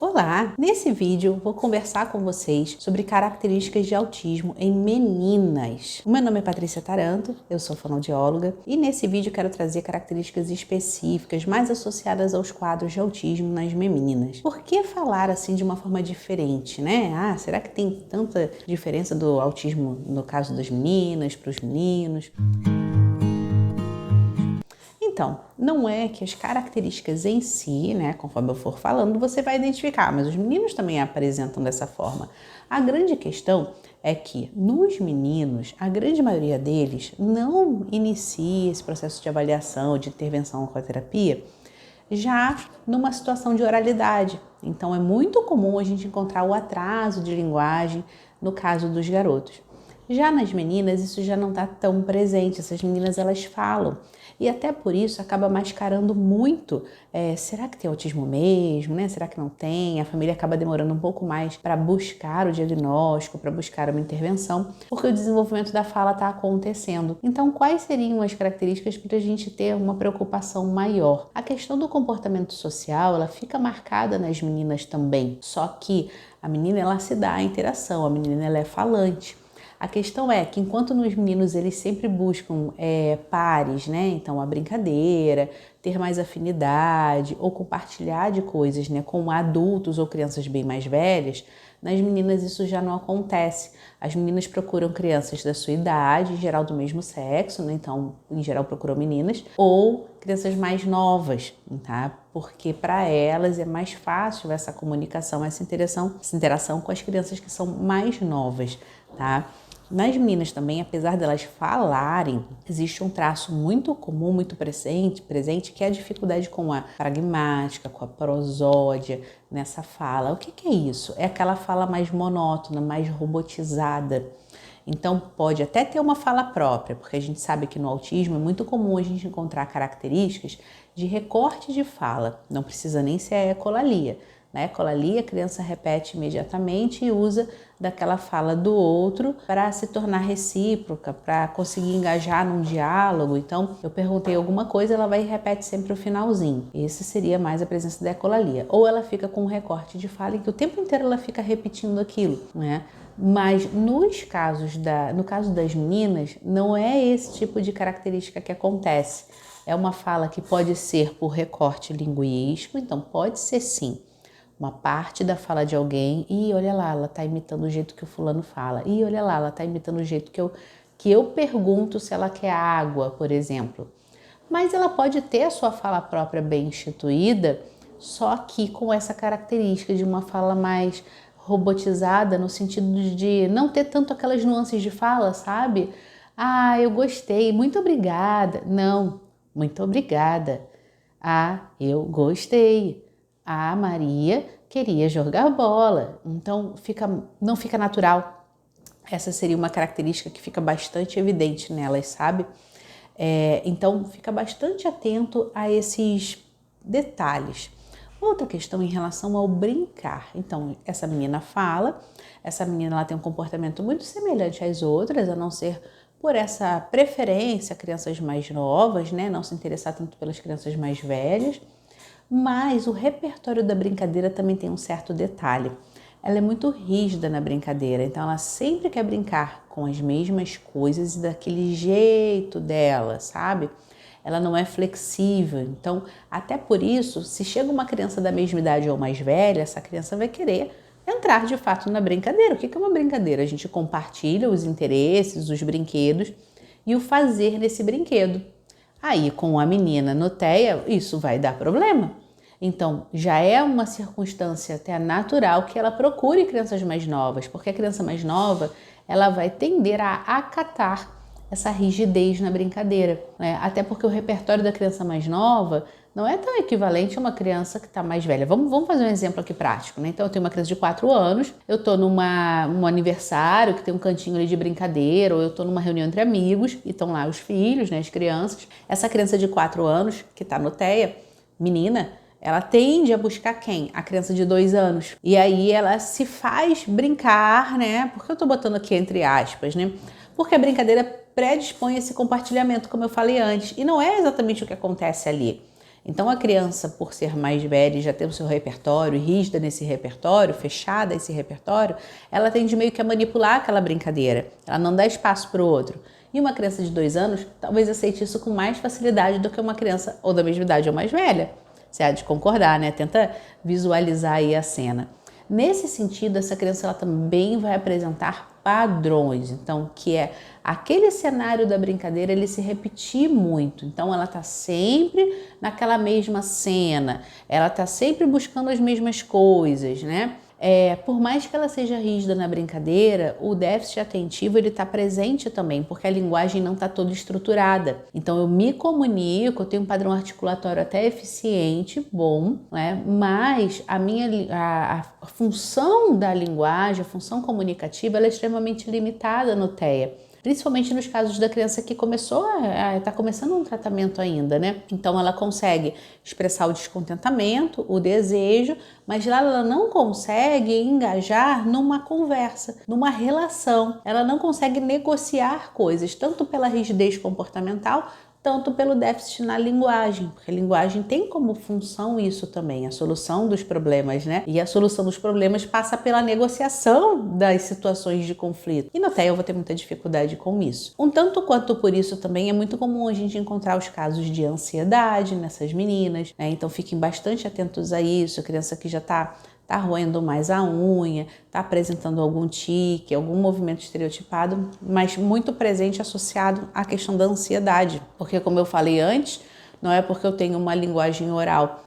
Olá! Nesse vídeo vou conversar com vocês sobre características de autismo em meninas. O meu nome é Patrícia Taranto, eu sou fonoaudióloga e nesse vídeo quero trazer características específicas mais associadas aos quadros de autismo nas meninas. Por que falar assim de uma forma diferente, né? Será que tem tanta diferença do autismo no caso das meninas para os meninos? Então, não é que as características em si, né, conforme eu for falando, você vai identificar, mas os meninos também apresentam dessa forma. A grande questão é que nos meninos, a grande maioria deles não inicia esse processo de avaliação, de intervenção com a terapia, já numa situação de oralidade. Então, é muito comum a gente encontrar o atraso de linguagem no caso dos garotos. Já nas meninas, isso já não está tão presente, essas meninas elas falam. E até por isso acaba mascarando muito, será que tem autismo mesmo, né? Será que não tem? A família acaba demorando um pouco mais para buscar o diagnóstico, para buscar uma intervenção, porque o desenvolvimento da fala está acontecendo. Então, quais seriam as características para a gente ter uma preocupação maior? A questão do comportamento social, ela fica marcada nas meninas também, só que a menina, ela se dá a interação, a menina, ela é falante. A questão é que enquanto nos meninos eles sempre buscam pares, né? Então a brincadeira, ter mais afinidade ou compartilhar de coisas, né, com adultos ou crianças bem mais velhas, nas meninas isso já não acontece. As meninas procuram crianças da sua idade, em geral do mesmo sexo, né? Então em geral procuram meninas, ou crianças mais novas, tá? Porque para elas é mais fácil essa comunicação, essa interação com as crianças que são mais novas, tá? Nas meninas também, apesar delas falarem, existe um traço muito comum, muito presente, que é a dificuldade com a pragmática, com a prosódia nessa fala. O que é isso? É aquela fala mais monótona, mais robotizada. Então pode até ter uma fala própria, porque a gente sabe que no autismo é muito comum a gente encontrar características de recorte de fala. Não precisa nem ser a ecolalia. Na ecolalia, a criança repete imediatamente e usa daquela fala do outro para se tornar recíproca, para conseguir engajar num diálogo. Então, eu perguntei alguma coisa, ela vai e repete sempre o finalzinho. Esse seria mais a presença da ecolalia. Ou ela fica com um recorte de fala em que o tempo inteiro ela fica repetindo aquilo, né? Mas no caso das meninas, não é esse tipo de característica que acontece. É uma fala que pode ser por recorte linguístico, então pode ser sim uma parte da fala de alguém, e olha lá, ela tá imitando o jeito que o fulano fala, e olha lá, ela tá imitando o jeito que eu pergunto se ela quer água, por exemplo. Mas ela pode ter a sua fala própria bem instituída, só que com essa característica de uma fala mais robotizada, no sentido de não ter tanto aquelas nuances de fala, sabe? Eu gostei, muito obrigada. Não, muito obrigada. Eu gostei. A Maria queria jogar bola, então não fica natural. Essa seria uma característica que fica bastante evidente nelas, sabe? Então fica bastante atento a esses detalhes. Outra questão em relação ao brincar. Então, essa menina ela tem um comportamento muito semelhante às outras, a não ser por essa preferência a crianças mais novas, né? Não se interessar tanto pelas crianças mais velhas. Mas o repertório da brincadeira também tem um certo detalhe. Ela é muito rígida na brincadeira, então ela sempre quer brincar com as mesmas coisas e daquele jeito dela, sabe? Ela não é flexível, então até por isso, se chega uma criança da mesma idade ou mais velha, essa criança vai querer entrar de fato na brincadeira. O que é uma brincadeira? A gente compartilha os interesses, os brinquedos e o fazer nesse brinquedo. Aí, com a menina no TEA, isso vai dar problema. Então, já é uma circunstância até natural que ela procure crianças mais novas, porque a criança mais nova, ela vai tender a acatar essa rigidez na brincadeira, né? Até porque o repertório da criança mais nova não é tão equivalente a uma criança que está mais velha. Vamos fazer um exemplo aqui prático, né? Então, eu tenho uma criança de 4 anos, eu estou num aniversário que tem um cantinho ali de brincadeira, ou eu estou numa reunião entre amigos e estão lá os filhos, né, as crianças. Essa criança de 4 anos, que está no TEA, menina, ela tende a buscar quem? A criança de 2 anos. E aí ela se faz brincar, né? Porque eu tô botando aqui entre aspas, né? Porque a brincadeira predispõe esse compartilhamento, como eu falei antes. E não é exatamente o que acontece ali. Então a criança, por ser mais velha e já ter o seu repertório, rígida nesse repertório, fechada esse repertório, ela tende meio que a manipular aquela brincadeira, ela não dá espaço para o outro. E uma criança de 2 anos talvez aceite isso com mais facilidade do que uma criança ou da mesma idade ou mais velha. Você há de concordar, né? Tenta visualizar aí a cena. Nesse sentido, essa criança ela também vai apresentar padrões, então, que é aquele cenário da brincadeira ele se repetir muito. Então, ela está sempre naquela mesma cena, ela está sempre buscando as mesmas coisas, né? Por mais que ela seja rígida na brincadeira, o déficit atentivo ele está presente também, porque a linguagem não está toda estruturada. Então eu me comunico, eu tenho um padrão articulatório até eficiente, bom, né? Mas a função da linguagem, a função comunicativa, ela é extremamente limitada no TEA. Principalmente nos casos da criança que está começando um tratamento ainda, né? Então ela consegue expressar o descontentamento, o desejo, mas lá ela não consegue engajar numa conversa, numa relação. Ela não consegue negociar coisas, tanto pela rigidez comportamental, tanto pelo déficit na linguagem, porque a linguagem tem como função isso também, a solução dos problemas, né? E a solução dos problemas passa pela negociação das situações de conflito. E no TEA eu vou ter muita dificuldade com isso. Um tanto quanto por isso também é muito comum a gente encontrar os casos de ansiedade nessas meninas, né? Então fiquem bastante atentos a isso, a criança que já está roendo mais a unha, está apresentando algum tique, algum movimento estereotipado, mas muito presente associado à questão da ansiedade. Porque, como eu falei antes, não é porque eu tenho uma linguagem oral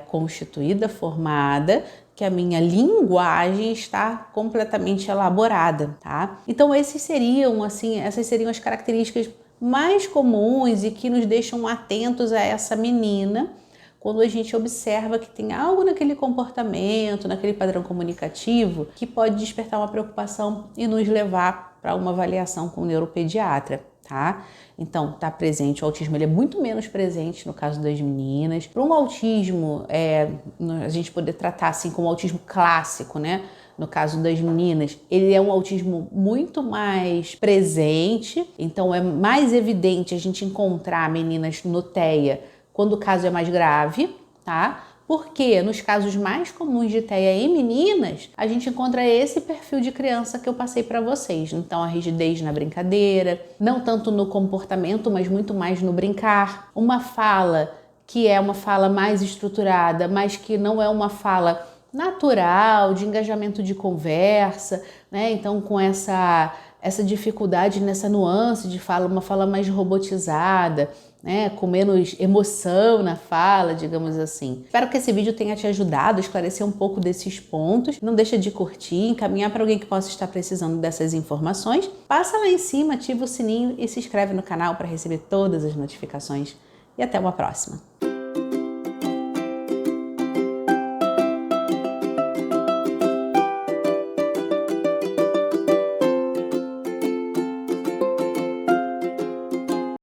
constituída, formada, que a minha linguagem está completamente elaborada, tá? Então essas seriam as características mais comuns e que nos deixam atentos a essa menina quando a gente observa que tem algo naquele comportamento, naquele padrão comunicativo, que pode despertar uma preocupação e nos levar para uma avaliação com o neuropediatra, tá? Então, tá presente, o autismo ele é muito menos presente no caso das meninas. Para um autismo, a gente poder tratar assim como autismo clássico, né? No caso das meninas, ele é um autismo muito mais presente, então é mais evidente a gente encontrar meninas no TEA quando o caso é mais grave, tá? Porque nos casos mais comuns de TEA em meninas, a gente encontra esse perfil de criança que eu passei para vocês. Então, a rigidez na brincadeira, não tanto no comportamento, mas muito mais no brincar. Uma fala que é uma fala mais estruturada, mas que não é uma fala natural, de engajamento de conversa, né? Então, com essa dificuldade nessa nuance de fala, uma fala mais robotizada, né, com menos emoção na fala, digamos assim. Espero que esse vídeo tenha te ajudado a esclarecer um pouco desses pontos. Não deixa de curtir, encaminhar para alguém que possa estar precisando dessas informações. Passa lá em cima, ativa o sininho e se inscreve no canal para receber todas as notificações. E até uma próxima!